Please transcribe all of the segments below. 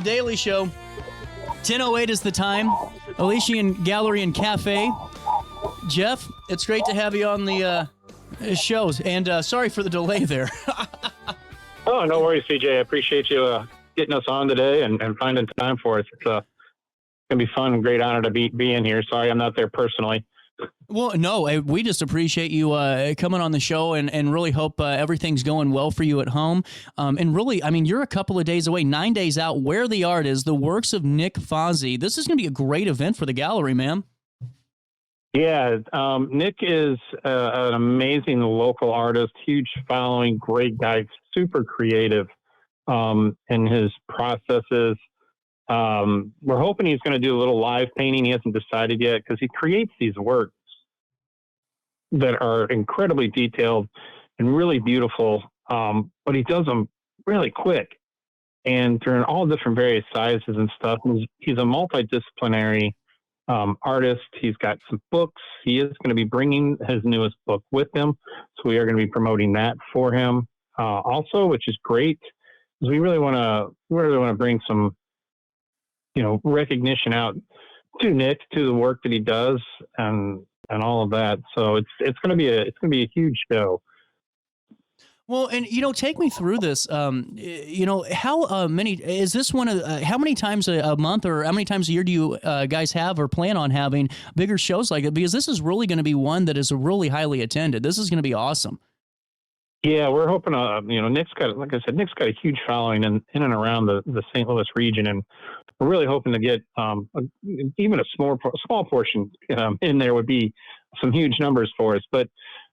Daily Show. 10:08 is the time. Elysian Gallery and Cafe. Jeff, it's great to have you on the shows, and sorry for the delay there. Oh, no worries, CJ. I appreciate you getting us on today and finding time for us. It's going to be fun and great honor to be in here. Sorry I'm not there personally. Well, no, we just appreciate you coming on the show and really hope everything's going well for you at home. And really, I mean, you're a couple of days away, 9 days out. Where the art is, the works of Nick Fozzy. This is going to be a great event for the gallery, man. Yeah, Nick is an amazing local artist, huge following, great guy, super creative in his processes. We're hoping he's going to do a little live painting. He hasn't decided yet because he creates these works that are incredibly detailed and really beautiful. But he does them really quick, and they're in all different various sizes and stuff. He's a multidisciplinary artist. He's got some books. He is going to be bringing his newest book with him, so we are going to be promoting that for him also, which is great because we really want to bring some recognition out to Nick, to the work that he does and all of that. So it's going to be a huge show. Well, and take me through this. How many is this one of? How many times a month, or how many times a year do you guys have or plan on having bigger shows like it? Because this is really going to be one that is really highly attended. This is going to be awesome. Yeah, we're hoping. Nick's got, like I said, Nick's got a huge following in and around the St. Louis region, and we're really hoping to get even a small portion in there would be some huge numbers for us. But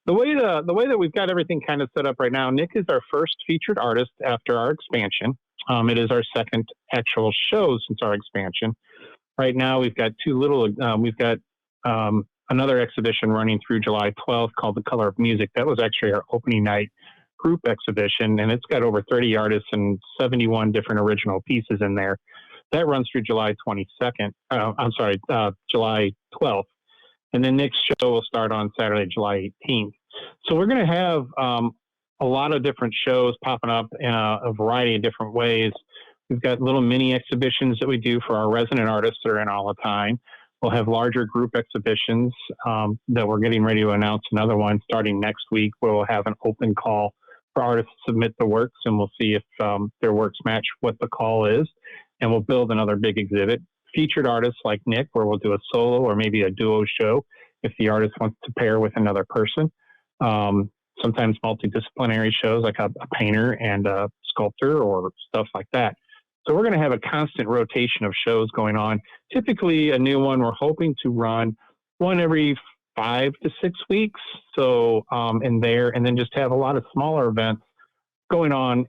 the way that we've got everything kind of set up right now, Nick is our first featured artist after our expansion. It is our second actual show since our expansion. Right now, we've got another exhibition running through July 12th called The Color of Music. That was actually our opening night group exhibition, and it's got over 30 artists and 71 different original pieces in there. That runs through July 12th. And then Nick's show will start on Saturday, July 18th. So we're going to have a lot of different shows popping up in a variety of different ways. We've got little mini exhibitions that we do for our resident artists that are in all the time. We'll have larger group exhibitions that we're getting ready to announce another one starting next week, where we'll have an open call for artists to submit the works, and we'll see if their works match what the call is. And we'll build another big exhibit. Featured artists like Nick, where we'll do a solo or maybe a duo show if the artist wants to pair with another person. Sometimes multidisciplinary shows like a painter and a sculptor or stuff like that. So we're going to have a constant rotation of shows going on. Typically a new one, we're hoping to run one every 5 to 6 weeks. So and then just have a lot of smaller events going on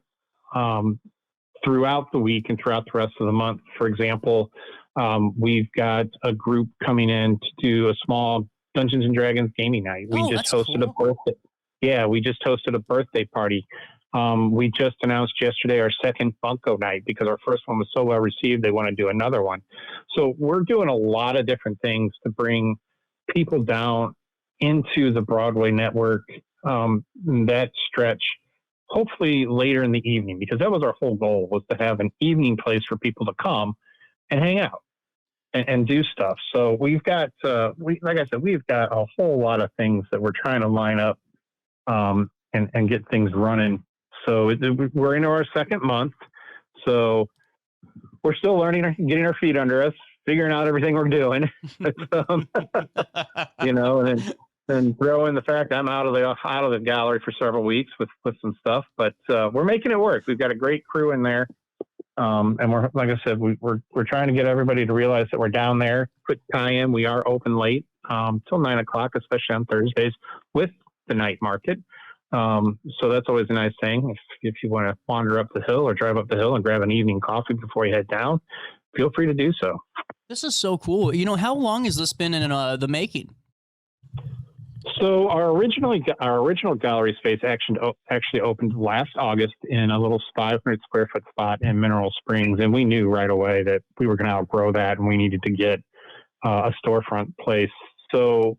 throughout the week and throughout the rest of the month. For example, we've got a group coming in to do a small Dungeons and Dragons gaming night. We just hosted a birthday. Yeah, we just hosted a birthday party. We just announced yesterday our second Bunko night because our first one was so well received. They want to do another one. So we're doing a lot of different things to bring people down into the Broadway network, that stretch, hopefully later in the evening, because that was our whole goal, was to have an evening place for people to come and hang out and do stuff. So we've got, like I said, we've got a whole lot of things that we're trying to line up and get things running. So we're into our second month. So we're still learning, getting our feet under us, figuring out everything we're doing. And then throw in the fact I'm out of the gallery for several weeks with some stuff, but we're making it work. We've got a great crew in there. And we're, like I said, we're trying to get everybody to realize that we're down there. Quick tie-in, we are open late till 9 o'clock, especially on Thursdays with the night market. So that's always a nice thing. If you want to wander up the hill or drive up the hill and grab an evening coffee before you head down, feel free to do so. This is so cool. How long has this been in the making? So our original gallery space actually opened last August in a little 500 square foot spot in Mineral Springs, and we knew right away that we were going to outgrow that, and we needed to get a storefront place. So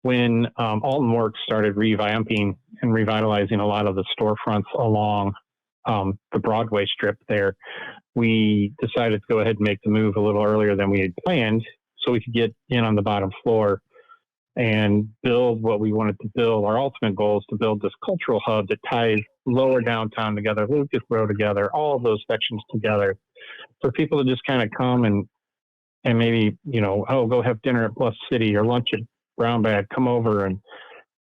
when Alton Works started revamping and revitalizing a lot of the storefronts along the Broadway strip there, we decided to go ahead and make the move a little earlier than we had planned so we could get in on the bottom floor and build what we wanted to build. Our ultimate goal is to build this cultural hub that ties lower downtown together, Lucas Row together, all of those sections together, for people to just kind of come and maybe, go have dinner at Bluff City or lunch at Brown Bag, come over and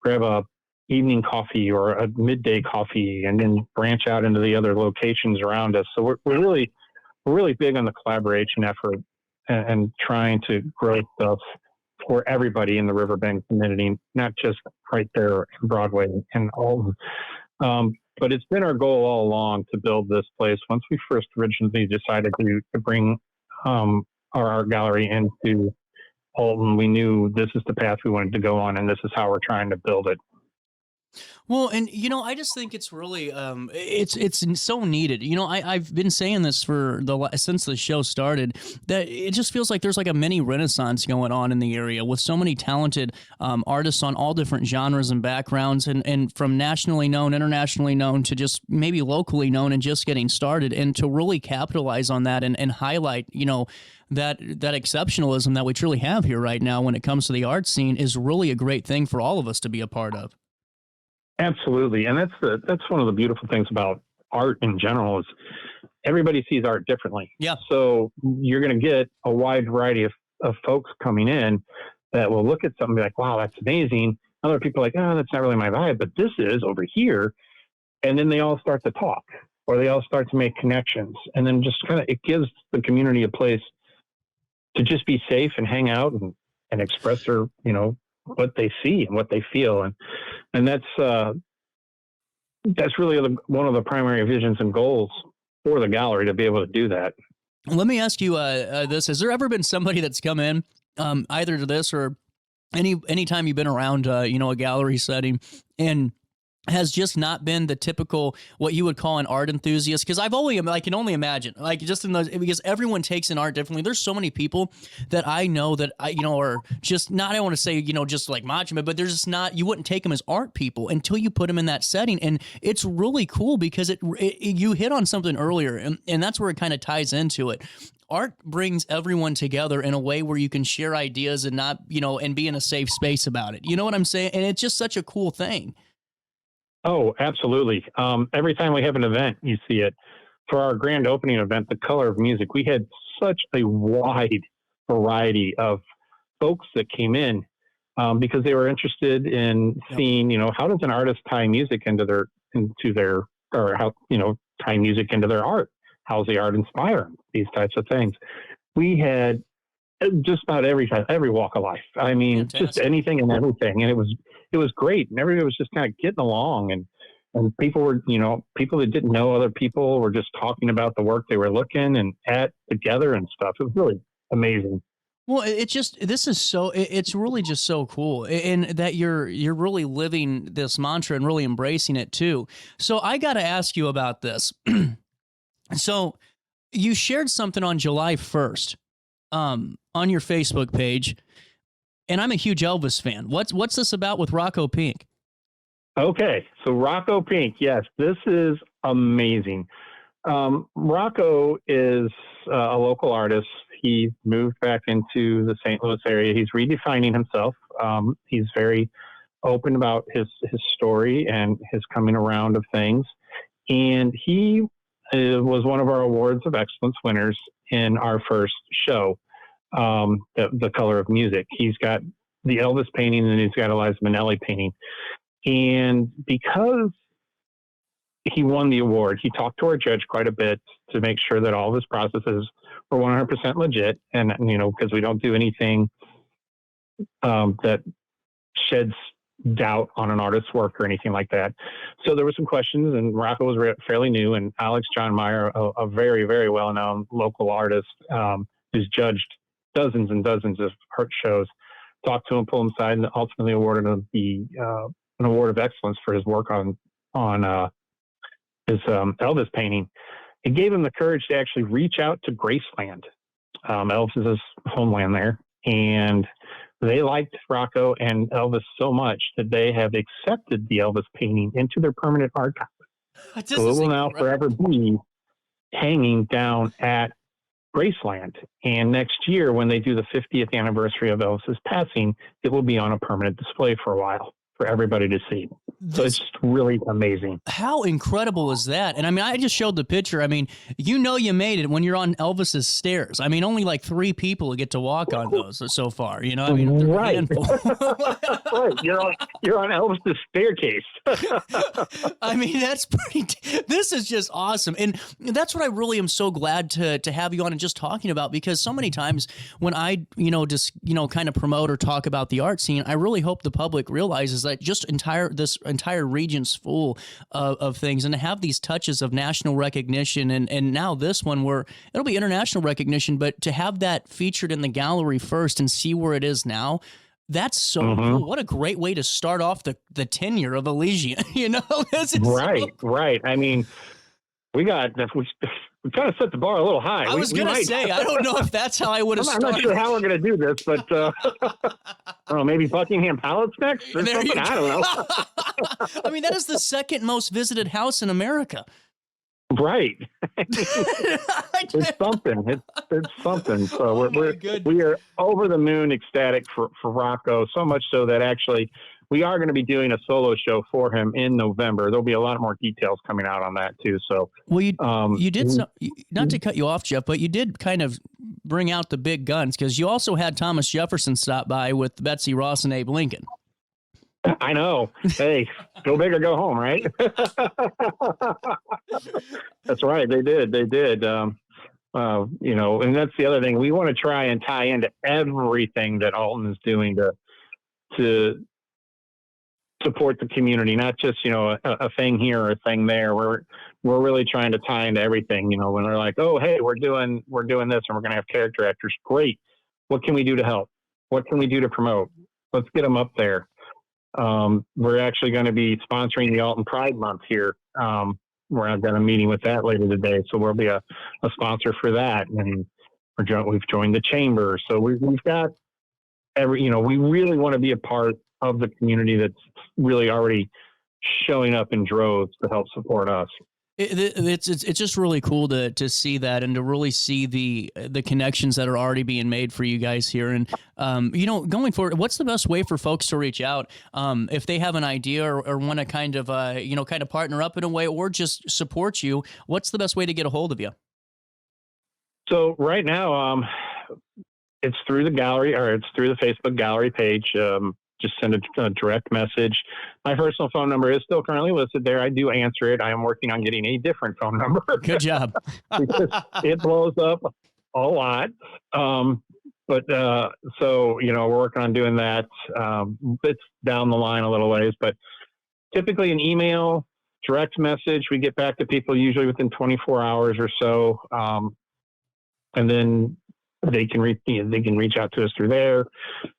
grab a evening coffee or a midday coffee, and then branch out into the other locations around us. So we're really big on the collaboration effort and trying to grow stuff for everybody in the Riverbend community, not just right there in Broadway and all. But it's been our goal all along to build this place. Once we first originally decided to bring our art gallery into Alton, we knew this is the path we wanted to go on, and this is how we're trying to build it. Well, and I just think it's really it's so needed. I've been saying this for since the show started, that it just feels like there's like a mini renaissance going on in the area with so many talented artists on all different genres and backgrounds, and from nationally known, internationally known, to just maybe locally known and just getting started, and to really capitalize on that and highlight that exceptionalism that we truly have here right now when it comes to the art scene is really a great thing for all of us to be a part of. Absolutely. And that's one of the beautiful things about art in general is everybody sees art differently. Yeah. So you're going to get a wide variety of folks coming in that will look at something and be like, wow, that's amazing. Other people are like, oh, that's not really my vibe, but this is over here. And then they all start to talk, or they all start to make connections. And then just kind of, it gives the community a place to just be safe and hang out and express their, what they see and what they feel. And that's really one of the primary visions and goals for the gallery, to be able to do that. Let me ask you this. Has there ever been somebody that's come in either to this or any time you've been around, a gallery setting, and has just not been the typical, what you would call an art enthusiast? Because I can only imagine, like, just in those, because everyone takes in art differently. There's so many people that I know that are just not, I don't want to say, just like macho, but they're just not, you wouldn't take them as art people until you put them in that setting. And it's really cool because you hit on something earlier, and that's where it kind of ties into it. Art brings everyone together in a way where you can share ideas and not, and be in a safe space about it. You know what I'm saying? And it's just such a cool thing. Oh, absolutely. Every time we have an event, you see it. For our grand opening event, The Color of Music, we had such a wide variety of folks that came in because they were interested in seeing, how does an artist tie music into their or how, tie music into their art? How's the art inspire them? These types of things. We had just about every walk of life. I mean, Fantastic. Just anything and everything. And it was great. And everybody was just kind of getting along, and people were, people that didn't know other people were just talking about the work they were looking and at together and stuff. It was really amazing. Well, it's really just so cool, and that you're really living this mantra and really embracing it too. So I got to ask you about this. So you shared something on July 1st. On your Facebook page, and I'm a huge Elvis fan. What's this about with Rocco Pink? Okay, so Rocco Pink, yes, this is amazing. Rocco is a local artist. He moved back into the St. Louis area. He's redefining himself. He's very open about his story and his coming around of things. And he was one of our Awards of Excellence winners in our first show, the Color of Music. He's got the Elvis painting, and he's got Eliza Minnelli painting. And because he won the award, he talked to our judge quite a bit to make sure that all of his processes were 100% legit. And, because we don't do anything that sheds doubt on an artist's work or anything like that. So there were some questions, and Rocco was fairly new, and Alex John Meyer, a very, very well-known local artist who's judged dozens and dozens of art shows, talked to him, pulled him aside, and ultimately awarded him an award of excellence for his work on his Elvis painting. It gave him the courage to actually reach out to Graceland. Elvis is his homeland there, and they liked Rocco and Elvis so much that they have accepted the Elvis painting into their permanent archive. This So it is will now incredible. forever be hanging down at Graceland. And next year, when they do the 50th anniversary of Elvis's passing, it will be on a permanent display for a while for everybody to see. So it's This just really amazing. How incredible is that? And I mean, I just showed the picture. I mean, you know, you made it when you're on Elvis's stairs. I mean, only like 3 people get to walk on those so far. You know, I mean, they're a Right. handful. Right. You're on Elvis's staircase. I mean, that's pretty. This is just awesome, and that's what I really am so glad to have you on and just talking about, because so many times when I just kind of promote or talk about the art scene, I really hope the public realizes that just this entire region's full of things, and to have these touches of national recognition, and now this one where it'll be international recognition, but to have that featured in the gallery first and see where it is now. That's so cool. What a great way to start off the tenure of Elysian. This is Right, so cool. right. I mean, we kind of set the bar a little high. I was going to say, I don't know if that's how I would have I'm started. not sure how we're going to do this, but I don't know, maybe Buckingham Palace next or something. I don't know. I mean, that is the second most visited house in America. Right. It's something. It's something. So we are over the moon ecstatic for Rocco, so much so that actually we are going to be doing a solo show for him in November. There'll be a lot more details coming out on that too. So, well, you did not to cut you off, Jeff, but you did kind of bring out the big guns, because you also had Thomas Jefferson stop by with Betsy Ross and Abe Lincoln. I know. Hey, go big or go home, right? That's right. They did. And that's the other thing. We want to try and tie into everything that Alton is doing to support the community, not just, a thing here or a thing there. We're really trying to tie into everything, when they're like, oh, hey, we're doing this and we're going to have character actors. Great. What can we do to help? What can we do to promote? Let's get them up there. We're actually going to be sponsoring the Alton Pride Month here. I've got a meeting with that later today. So we'll be a sponsor for that. And we've joined the chamber. So we've got we really want to be a part of the community that's really already showing up in droves to help support us. It's just really cool to see that, and to really see the connections that are already being made for you guys here. And going forward, what's the best way for folks to reach out if they have an idea or want to kind of partner up in a way, or just support you? What's the best way to get a hold of you? So right now, it's through the gallery, or it's through the Facebook gallery page. Just send a direct message. My personal phone number is still currently listed there. I do answer it. I am working on getting a different phone number. Good job. Because it blows up a lot. So we're working on doing that. It's down the line a little ways, but typically an email, direct message, we get back to people usually within 24 hours or so. And then they can reach out to us through there.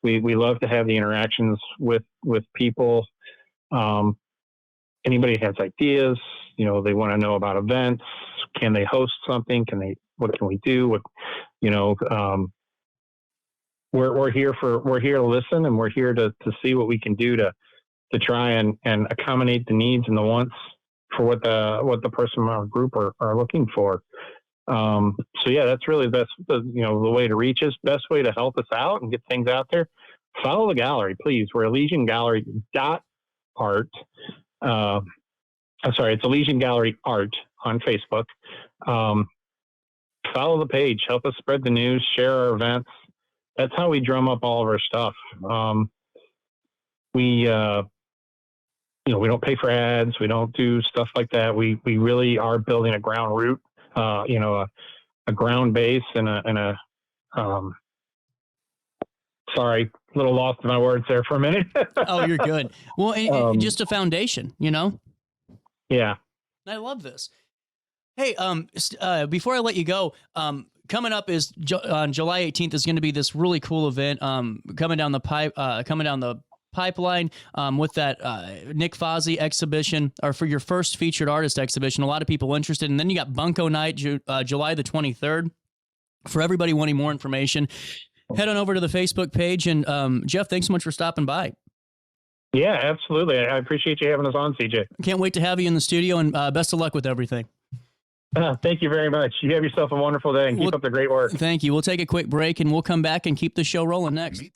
We love to have the interactions with people. Anybody has ideas, they want to know about events. Can they host something? What can we do? We're here to listen, and we're here to see what we can do to try and accommodate the needs and the wants for what the person or group are looking for. That's really the way to reach us, best way to help us out and get things out there. Follow the gallery, please. We're ElysianGallery.art. It's Elysian Gallery Art on Facebook. Follow the page, help us spread the news, share our events. That's how we drum up all of our stuff. We don't pay for ads. We don't do stuff like that. We really are building a ground root. A ground base and a sorry, a little lost in my words there for a minute. Oh, you're good. Well, just a foundation, Yeah. I love this. Hey, before I let you go, coming up is on July 18th is going to be this really cool event coming down the pipeline with that Nick Fozzy exhibition, or for your first featured artist exhibition. A lot of people interested. And then you got Bunko Night, July the 23rd. For everybody wanting more information, head on over to the Facebook page. And Jeff, thanks so much for stopping by. Yeah, absolutely. I appreciate you having us on, CJ. Can't wait to have you in the studio, and best of luck with everything. Thank you very much. You have yourself a wonderful day and keep up the great work. Thank you. We'll take a quick break and we'll come back and keep the show rolling next.